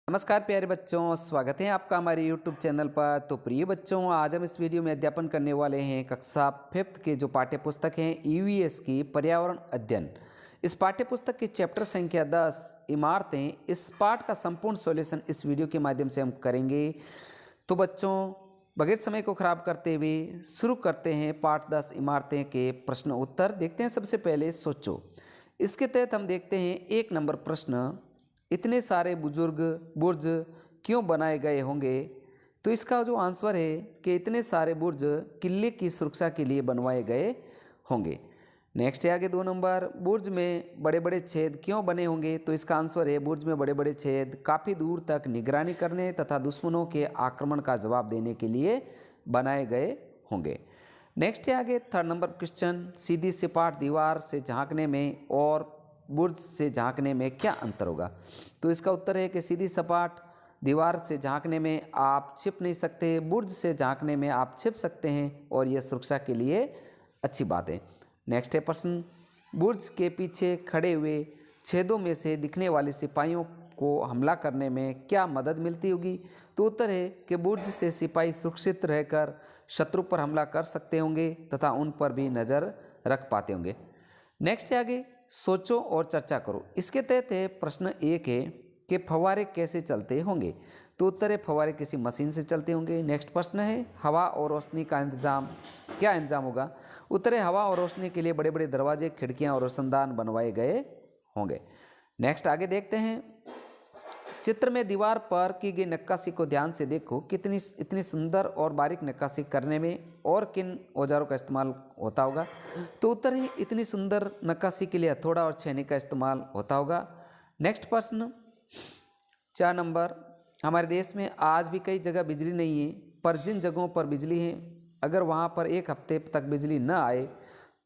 नमस्कार प्यारे बच्चों, स्वागत है आपका हमारे YouTube चैनल पर। तो प्रिय बच्चों, आज हम इस वीडियो में अध्यापन करने वाले हैं कक्षा 5th के जो पाठ्य पुस्तक हैं ईवीएस की पर्यावरण अध्ययन। इस पाठ्य पुस्तक की चैप्टर संख्या 10 इमारतें। इस पाठ का संपूर्ण सॉल्यूशन इस वीडियो के माध्यम से हम करेंगे। तो बच्चों, बगैर समय को खराब करते हुए शुरू करते हैं पाठ 10 इमारतें के प्रश्न उत्तर। देखते हैं सबसे पहले सोचो। इसके तहत हम देखते हैं 1 नंबर प्रश्न, इतने सारे बुर्ज क्यों बनाए गए होंगे? तो इसका जो आंसर है कि इतने सारे बुर्ज किले की सुरक्षा के लिए बनवाए गए होंगे। नेक्स्ट है आगे 2 नंबर, बुर्ज में बड़े बड़े छेद क्यों बने होंगे? तो इसका आंसर है बुर्ज में बड़े बड़े छेद काफ़ी दूर तक निगरानी करने तथा दुश्मनों के आक्रमण का जवाब देने के लिए बनाए गए होंगे। नेक्स्ट है आगे 3rd नंबर क्वेश्चन, सीधी सपाट दीवार से झांकने में और बुर्ज से झांकने में क्या अंतर होगा? तो इसका उत्तर है कि सीधी सपाट दीवार से झांकने में आप छिप नहीं सकते, बुर्ज से झांकने में आप छिप सकते हैं और यह सुरक्षा के लिए अच्छी बात है। नेक्स्ट है प्रश्न, बुर्ज के पीछे खड़े हुए छेदों में से दिखने वाले सिपाहियों को हमला करने में क्या मदद मिलती होगी? तो उत्तर है कि बुर्ज से सिपाही सुरक्षित रहकर शत्रु पर हमला कर सकते होंगे तथा उन पर भी नज़र रख पाते होंगे। नेक्स्ट है आगे सोचो और चर्चा करो। इसके तहत है प्रश्न 1 है कि फव्वारे कैसे चलते होंगे? तो उत्तर है फव्वारे किसी मशीन से चलते होंगे। नेक्स्ट प्रश्न है हवा और रोशनी का क्या इंतजाम होगा? उत्तर है हवा और रोशनी के लिए बड़े बड़े दरवाजे, खिड़कियां और रोशनदान बनवाए गए होंगे। नेक्स्ट आगे देखते हैं, चित्र में दीवार पर की गई नक्काशी को ध्यान से देखो, कितनी इतनी सुंदर और बारीक नक्काशी करने में और किन औजारों का इस्तेमाल होता होगा? तो उत्तर है इतनी सुंदर नक्काशी के लिए हथौड़ा और छेनी का इस्तेमाल होता होगा। नेक्स्ट प्रश्न 4 नंबर, हमारे देश में आज भी कई जगह बिजली नहीं है, पर जिन जगहों पर बिजली है अगर वहाँ पर 1 हफ्ते तक बिजली न आए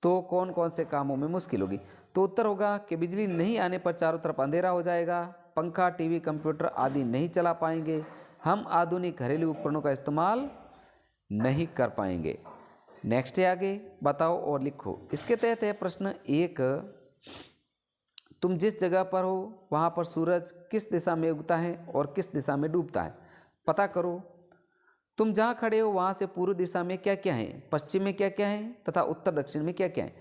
तो कौन कौन से कामों में मुश्किल होगी? तो उत्तर होगा कि बिजली नहीं आने पर चारों तरफ अंधेरा हो जाएगा, पंखा, टीवी, कंप्यूटर आदि नहीं चला पाएंगे, हम आधुनिक घरेलू उपकरणों का इस्तेमाल नहीं कर पाएंगे। नेक्स्ट है आगे बताओ और लिखो। इसके तहत है प्रश्न 1, तुम जिस जगह पर हो वहाँ पर सूरज किस दिशा में उगता है और किस दिशा में डूबता है? पता करो। तुम जहाँ खड़े हो वहाँ से पूर्व दिशा में क्या क्या है, पश्चिम में क्या क्या है तथा उत्तर दक्षिण में क्या क्या है?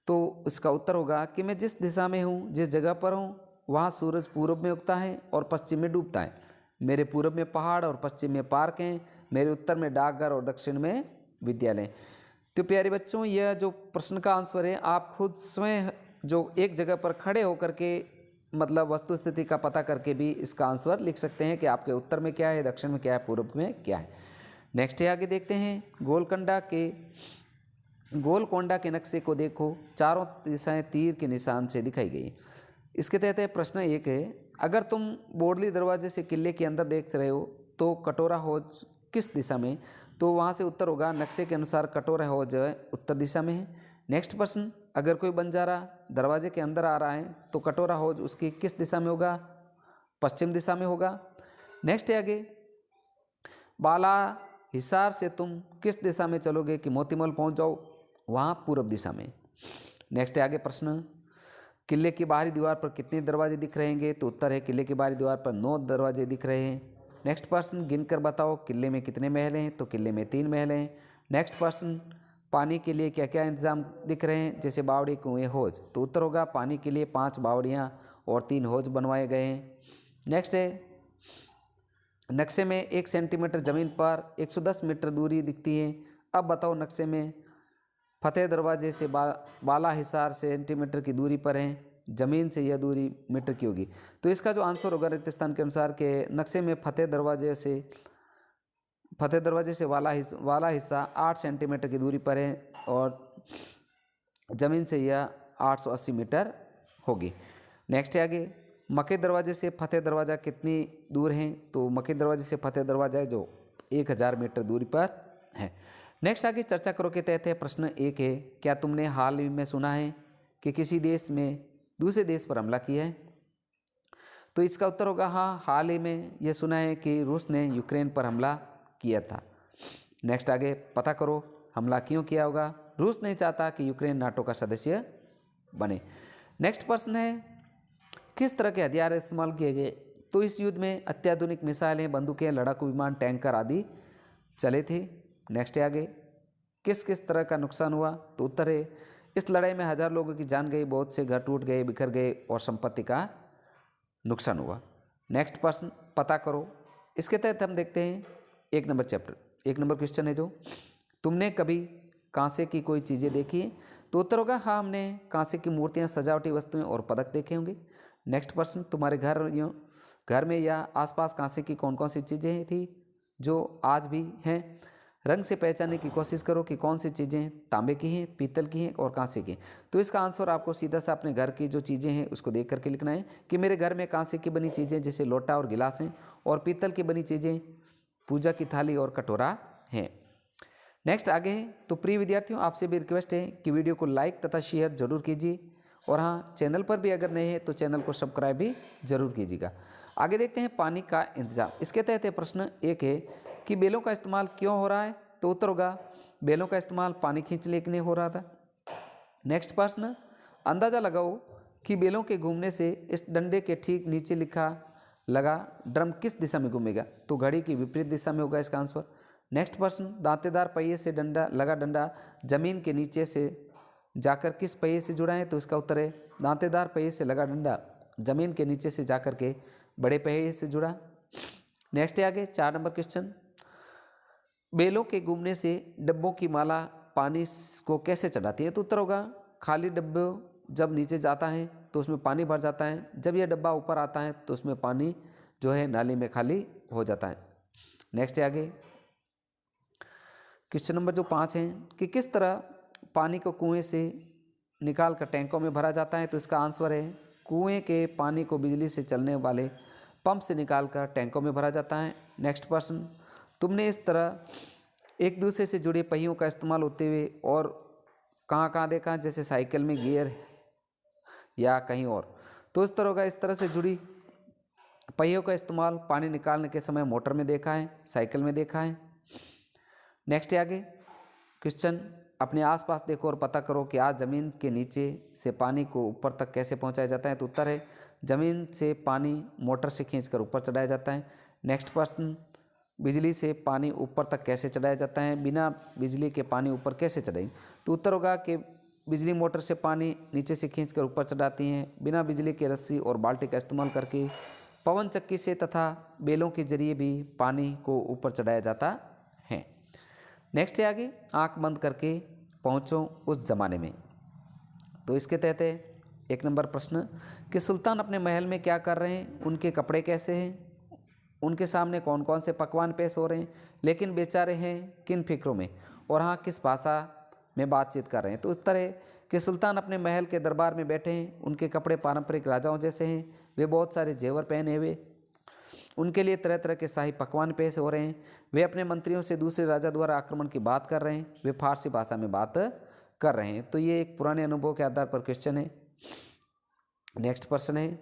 तो इसका उत्तर होगा कि मैं जिस दिशा में हूँ, जिस जगह पर हूँ, वहाँ सूरज पूर्व में उगता है और पश्चिम में डूबता है। मेरे पूर्व में पहाड़ और पश्चिम में पार्क हैं, मेरे उत्तर में डाकघर और दक्षिण में विद्यालय। तो प्यारे बच्चों, यह जो प्रश्न का आंसर है आप खुद स्वयं जो एक जगह पर खड़े होकर के मतलब वस्तु स्थिति का पता करके भी इसका आंसर लिख सकते हैं कि आपके उत्तर में क्या है, दक्षिण में क्या है, पूर्व में क्या है। नेक्स्ट है आगे देखते हैं, गोलकोंडा के नक्शे को देखो, चारों दिशाएं तीर के निशान से दिखाई गई। इसके तहत है प्रश्न 1 है, अगर तुम बोडली दरवाजे से किले के अंदर देख रहे हो तो कटोरा हौज किस दिशा में? तो वहाँ से उत्तर होगा नक्शे के अनुसार कटोरा हौज उत्तर दिशा में है। नेक्स्ट प्रश्न, अगर कोई बंजारा दरवाजे के अंदर आ रहा है तो कटोरा हौज उसकी किस दिशा में होगा? पश्चिम दिशा में होगा। नेक्स्ट है आगे, बाला हिसार से तुम किस दिशा में चलोगे कि मोतीमहल पहुंच जाओ? वहाँ पूर्व दिशा में। नेक्स्ट है आगे प्रश्न, किले की बाहरी दीवार पर कितने दरवाजे दिख रहेंगे? तो उत्तर है किले की बाहरी दीवार पर 9 दरवाजे दिख रहे हैं। नेक्स्ट प्रश्न, गिनकर बताओ किले में कितने महल हैं? तो किले में 3 महल हैं। नेक्स्ट प्रश्न, पानी के लिए क्या क्या इंतजाम दिख रहे हैं जैसे बावड़ी, कुएँ, हौज? तो उत्तर होगा पानी के लिए 5 बावड़ियाँ और 3 हौज बनवाए गए हैं। नेक्स्ट है, नक्शे में 1 सेंटीमीटर जमीन पर 110 मीटर दूरी दिखती है। अब बताओ नक्शे में फतेह दरवाजे से बाला हिसार सेंटीमीटर की दूरी पर है, जमीन से यह दूरी मीटर की होगी। तो इसका जो आंसर होगा रिक्त स्थान के अनुसार के नक्शे में फतेह दरवाजे से वाला हिस्सा 8 सेंटीमीटर की दूरी पर है और ज़मीन से यह 880 मीटर होगी। नेक्स्ट है आगे, मक्के दरवाजे से फतेह दरवाज़ा कितनी दूर है? तो मक्के दरवाजे से फतेह दरवाज़ा है जो 1000 मीटर दूरी पर है। नेक्स्ट आगे चर्चा करो के तहत है प्रश्न 1 है, क्या तुमने हाल ही में सुना है कि किसी देश में दूसरे देश पर हमला किया है? तो इसका उत्तर होगा हाँ, हाल ही में यह सुना है कि रूस ने यूक्रेन पर हमला किया था। नेक्स्ट आगे पता करो हमला क्यों किया होगा? रूस नहीं चाहता कि यूक्रेन नाटो का सदस्य बने। नेक्स्ट प्रश्न है, किस तरह के हथियार इस्तेमाल किए गए तो इस युद्ध में अत्याधुनिक मिसाइलें, बंदूकें, लड़ाकू विमान, टैंकर आदि चले थे। नेक्स्ट है आगे, किस किस तरह का नुकसान हुआ? तो उत्तर है, इस लड़ाई में 1000 लोगों की जान गई, बहुत से घर टूट गए, बिखर गए और संपत्ति का नुकसान हुआ। नेक्स्ट प्रश्न पता करो। इसके तहत हम देखते हैं 1 नंबर चैप्टर, 1 नंबर क्वेश्चन है जो, तुमने कभी कांसे की कोई चीज़ें देखी है? तो उत्तर होगा हाँ, हमने कांसे की मूर्तियाँ, सजावटी वस्तुएं और पदक देखे होंगे। नेक्स्ट प्रश्न, तुम्हारे घर में या आसपास कांसे की कौन कौन सी चीज़ें थी जो आज भी हैं? रंग से पहचानने की कोशिश करो कि कौन सी चीज़ें तांबे की हैं, पीतल की हैं और कांसे की। तो इसका आंसर आपको सीधा सा अपने घर की जो चीज़ें हैं उसको देख करके लिखना है कि मेरे घर में कांसे की बनी चीज़ें जैसे लोटा और गिलास हैं, और पीतल की बनी चीज़ें पूजा की थाली और कटोरा हैं। नेक्स्ट आगे है, तो प्रिय विद्यार्थियों आपसे भी रिक्वेस्ट है कि वीडियो को लाइक तथा शेयर जरूर कीजिए, और हाँ, चैनल पर भी अगर नए हैं तो चैनल को सब्सक्राइब भी जरूर कीजिएगा। आगे देखते हैं पानी का इंतजाम। इसके तहत प्रश्न 1 है कि बेलों का इस्तेमाल क्यों हो रहा है? तो उत्तर होगा बेलों का इस्तेमाल पानी खींचने के लिए हो रहा था। नेक्स्ट प्रश्न, अंदाज़ा लगाओ कि बेलों के घूमने से इस डंडे के ठीक नीचे लिखा लगा ड्रम किस दिशा में घूमेगा? तो घड़ी की विपरीत दिशा में होगा इसका आंसर। नेक्स्ट प्रश्न, दांतेदार पहिए से डंडा जमीन के नीचे से जाकर किस पहिए से जुड़ा है? तो इसका उत्तर है दांतेदार पहिए से लगा डंडा जमीन के नीचे से जाकर के बड़े पहिए से जुड़ा। नेक्स्ट है आगे 4 नंबर क्वेश्चन, बेलों के घूमने से डब्बों की माला पानी को कैसे चढ़ाती है? तो उत्तर होगा खाली डब्बे जब नीचे जाता है तो उसमें पानी भर जाता है, जब यह डब्बा ऊपर आता है तो उसमें पानी जो है नाली में खाली हो जाता है। नेक्स्ट है आगे क्वेश्चन नंबर जो 5 है कि किस तरह पानी को कुएं से निकाल कर टैंकों में भरा जाता है? तो इसका आंसर है कुएं के पानी को बिजली से चलने वाले पंप से निकाल कर टैंकों में भरा जाता है। नेक्स्ट प्रश्न, तुमने इस तरह एक दूसरे से जुड़े पहियों का इस्तेमाल होते हुए और कहाँ कहाँ देखा, जैसे साइकिल में गियर या कहीं और? तो इस तरह का इस तरह से जुड़ी पहियों का इस्तेमाल पानी निकालने के समय मोटर में देखा है, साइकिल में देखा है। नेक्स्ट है आगे क्वेश्चन, अपने आसपास देखो और पता करो कि आज ज़मीन के नीचे से पानी को ऊपर तक कैसे पहुंचाया जाता है? तो उत्तर है ज़मीन से पानी मोटर से खींचकर ऊपर चढ़ाया जाता है। नेक्स्ट प्रश्न, बिजली से पानी ऊपर तक कैसे चढ़ाया जाता है? बिना बिजली के पानी ऊपर कैसे चढ़ाएं? तो उत्तर होगा कि बिजली मोटर से पानी नीचे से खींचकर ऊपर चढ़ाती हैं, बिना बिजली के रस्सी और बाल्टी का इस्तेमाल करके पवन चक्की से तथा बेलों के जरिए भी पानी को ऊपर चढ़ाया जाता है। नेक्स्ट है आगे, आंख बंद करके पहुँचो उस ज़माने में। तो इसके तहत है 1 नंबर प्रश्न कि सुल्तान अपने महल में क्या कर रहे हैं, उनके कपड़े कैसे हैं, उनके सामने कौन कौन से पकवान पेश हो रहे हैं, लेकिन बेचारे हैं किन फिक्रों में, और हाँ किस भाषा में बातचीत कर रहे हैं? तो उत्तर है कि सुल्तान अपने महल के दरबार में बैठे हैं, उनके कपड़े पारंपरिक राजाओं जैसे हैं, वे बहुत सारे जेवर पहने हुए, उनके लिए तरह तरह के शाही पकवान पेश हो रहे हैं, वे अपने मंत्रियों से दूसरे राजा द्वारा आक्रमण की बात कर रहे हैं, वे फारसी भाषा में बात कर रहे हैं। तो ये एक पुराने अनुभव के आधार पर क्वेश्चन है। नेक्स्ट प्रश्न है,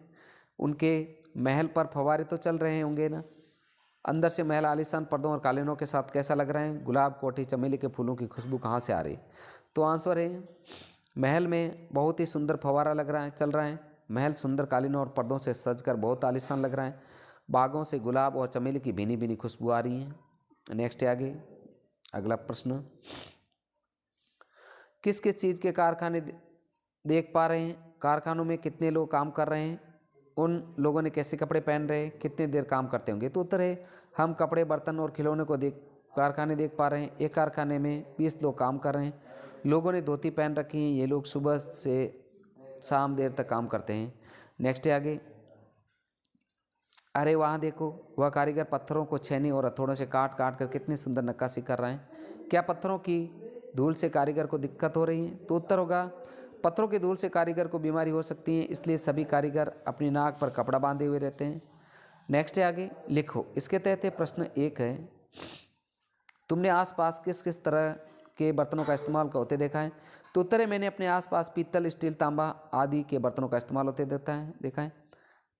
उनके महल पर फव्वारे तो चल रहे होंगे ना, अंदर से महल आलीशान पर्दों और कालीनों के साथ कैसा लग रहा है? गुलाब, कोठी, चमेली के फूलों की खुशबू कहाँ से आ रही? तो आंसर है महल में बहुत ही सुंदर फव्वारा लग रहा है, चल रहा है, महल सुंदर कालीनों और पर्दों से सजकर बहुत आलीशान लग रहा है, बागों से गुलाब और चमेली की भीनी भीनी खुशबू आ रही है। नेक्स्ट है आगे अगला प्रश्न, किस किस चीज़ के कारखाने देख पा रहे हैं? कारखानों में कितने लोग काम कर रहे हैं? उन लोगों ने कैसे कपड़े पहन रहे हैं? कितने देर काम करते होंगे? तो उत्तर है हम कपड़े, बर्तन और खिलौने को कारखाने देख पा रहे हैं। एक कारखाने में 20 लोग काम कर रहे हैं, लोगों ने धोती पहन रखी है, ये लोग सुबह से शाम देर तक काम करते हैं। नेक्स्ट है आगे, अरे वहाँ देखो, वह कारीगर पत्थरों को छेनी और हथौड़ों से काट काट कर कितनी सुंदर नक्काशी कर रहे हैं। क्या पत्थरों की धूल से कारीगर को दिक्कत हो रही है? तो उत्तर होगा पत्थरों की धूल से कारीगर को बीमारी हो सकती है, इसलिए सभी कारीगर अपनी नाक पर कपड़ा बांधे हुए रहते हैं। नेक्स्ट है आगे लिखो। इसके तहत प्रश्न 1 है, तुमने आसपास किस किस तरह के बर्तनों का इस्तेमाल होते देखा है? तो उत्तर है मैंने अपने आसपास पीतल, स्टील, तांबा आदि के बर्तनों का इस्तेमाल होते देखा है।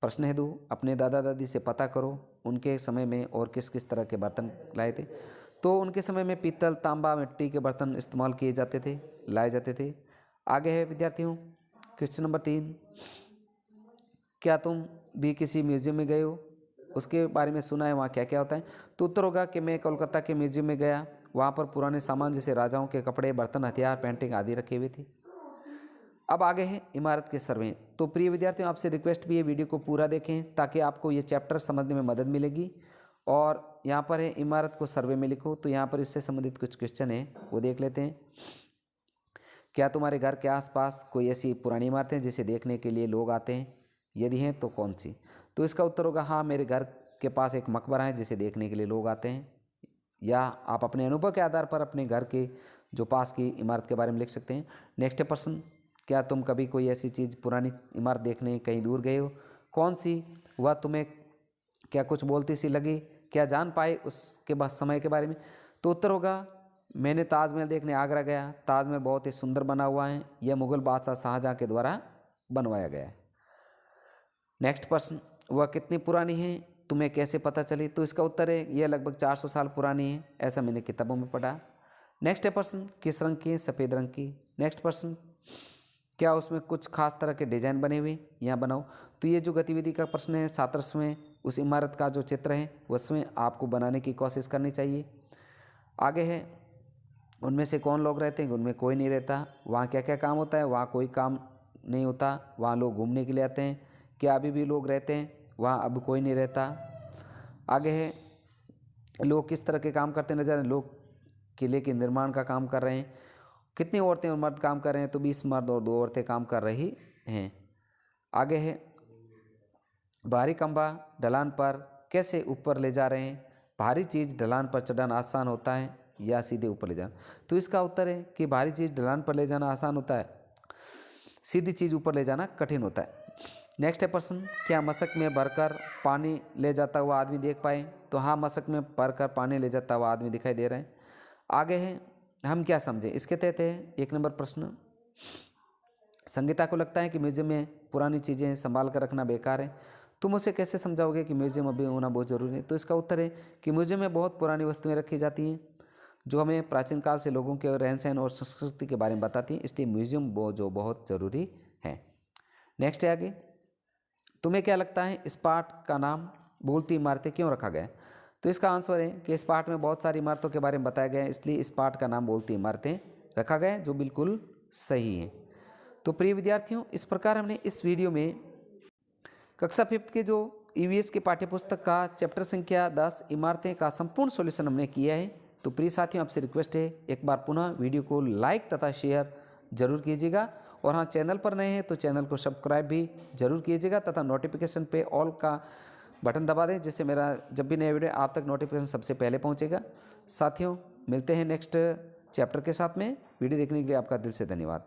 प्रश्न है 2, अपने दादा दादी से पता करो उनके समय में और किस किस तरह के बर्तन लाए थे? तो उनके समय में पीतल, तांबा, मिट्टी के बर्तन इस्तेमाल किए जाते थे, लाए जाते थे। आगे है विद्यार्थियों क्वेश्चन नंबर 3, क्या तुम भी किसी म्यूजियम में गए हो उसके बारे में सुना है, वहाँ क्या क्या होता है? तो उत्तर होगा कि मैं कोलकाता के म्यूजियम में गया, वहाँ पर पुराने सामान जैसे राजाओं के कपड़े, बर्तन, हथियार, पेंटिंग आदि रखे हुए थे। अब आगे है इमारत के सर्वे। तो प्रिय विद्यार्थियों, आपसे रिक्वेस्ट भी है वीडियो को पूरा देखें ताकि आपको ये चैप्टर समझने में मदद मिलेगी। और यहाँ पर है इमारत को सर्वे में लिखो। तो यहाँ पर इससे संबंधित कुछ क्वेश्चन है, वो देख लेते हैं। क्या तुम्हारे घर के आसपास कोई ऐसी पुरानी इमारतें जिसे देखने के लिए लोग आते हैं? यदि हैं तो कौन सी? तो इसका उत्तर होगा हाँ, मेरे घर के पास एक मकबरा है जिसे देखने के लिए लोग आते हैं। या आप अपने अनुभव के आधार पर अपने घर के जो पास की इमारत के बारे में लिख सकते हैं। नेक्स्ट प्रश्न, क्या तुम कभी कोई ऐसी चीज़ पुरानी इमारत देखने कहीं दूर गए हो? कौन सी? वह तुम्हें क्या कुछ बोलती सी लगी? क्या जान पाए उसके बाद समय के बारे में? तो उत्तर होगा मैंने ताजमहल देखने आगरा गया। ताजमहल बहुत ही सुंदर बना हुआ है। यह मुगल बादशाह शाहजहाँ के द्वारा बनवाया गया है। नेक्स्ट प्रश्न, वह कितनी पुरानी है, तुम्हें कैसे पता चली? तो इसका उत्तर है यह लगभग 400 साल पुरानी है, ऐसा मैंने किताबों में पढ़ा। नेक्स्ट प्रश्न, किस रंग की? सफ़ेद रंग की। नेक्स्ट प्रश्न, क्या उसमें कुछ खास तरह के डिजाइन बने हुए? यहाँ बनाओ। तो ये जो गतिविधि का प्रश्न है, सातरसवें उस इमारत का जो चित्र है उसमें आपको बनाने की कोशिश करनी चाहिए। आगे है उनमें से कौन लोग रहते हैं? उनमें कोई नहीं रहता। वहाँ क्या क्या काम होता है? वहाँ कोई काम नहीं होता। वहाँ लोग घूमने के लिए आते हैं। क्या अभी भी लोग रहते हैं? वहाँ अब कोई नहीं रहता। आगे है लोग किस तरह के काम करते नजर आए? लोग किले के निर्माण का काम कर रहे हैं। कितनी औरतें और मर्द काम कर रहे हैं? तो 20 मर्द और 2 औरतें काम कर रही हैं। आगे है भारी खंभा ढलान पर कैसे ऊपर ले जा रहे हैं? भारी चीज़ ढलान पर चढ़ाना आसान होता है या सीधे ऊपर ले जाना? तो इसका उत्तर है कि भारी चीज़ ढलान पर ले जाना आसान होता है, सीधी चीज़ ऊपर ले जाना कठिन होता है। नेक्स्ट है प्रश्न, क्या मशक में भरकर पानी ले जाता हुआ आदमी देख पाए? तो हाँ, मशक में भरकर पानी ले जाता हुआ आदमी दिखाई दे रहा है। आगे है हम क्या समझें? इसके तहत है 1 नंबर प्रश्न, संगीता को लगता है कि म्यूजियम में पुरानी चीज़ें संभाल कर रखना बेकार है। तुम उसे कैसे समझाओगे कि म्यूजियम अभी होना बहुत ज़रूरी है? तो इसका उत्तर है कि म्यूजियम में बहुत पुरानी वस्तुएं रखी जाती हैं जो हमें प्राचीन काल से लोगों के रहन सहन और संस्कृति के बारे में बताती हैं, इसलिए म्यूजियम जो बहुत ज़रूरी है। नेक्स्ट है आगे, तुम्हें क्या लगता है इस पाठ का नाम बोलती इमारतें क्यों रखा गया है? तो इसका आंसर है कि इस पाठ में बहुत सारी इमारतों के बारे में बताया गया है, इसलिए इस पाठ का नाम बोलती इमारतें रखा गया है, जो बिल्कुल सही है। तो प्रिय विद्यार्थियों, इस प्रकार हमने इस वीडियो में कक्षा 5th के जो ईवीएस के पाठ्यपुस्तक का चैप्टर संख्या 10 इमारतें का संपूर्ण सॉल्यूशन हमने किया है। तो प्रिय साथियों, आपसे रिक्वेस्ट है एक बार पुनः वीडियो को लाइक तथा शेयर जरूर कीजिएगा। और हाँ, चैनल पर नए हैं तो चैनल को सब्सक्राइब भी जरूर कीजिएगा तथा नोटिफिकेशन पे ऑल का बटन दबा दें, जिससे मेरा जब भी नया वीडियो आप तक नोटिफिकेशन सबसे पहले पहुंचेगा। साथियों, मिलते हैं नेक्स्ट चैप्टर के साथ में। वीडियो देखने के लिए आपका दिल से धन्यवाद।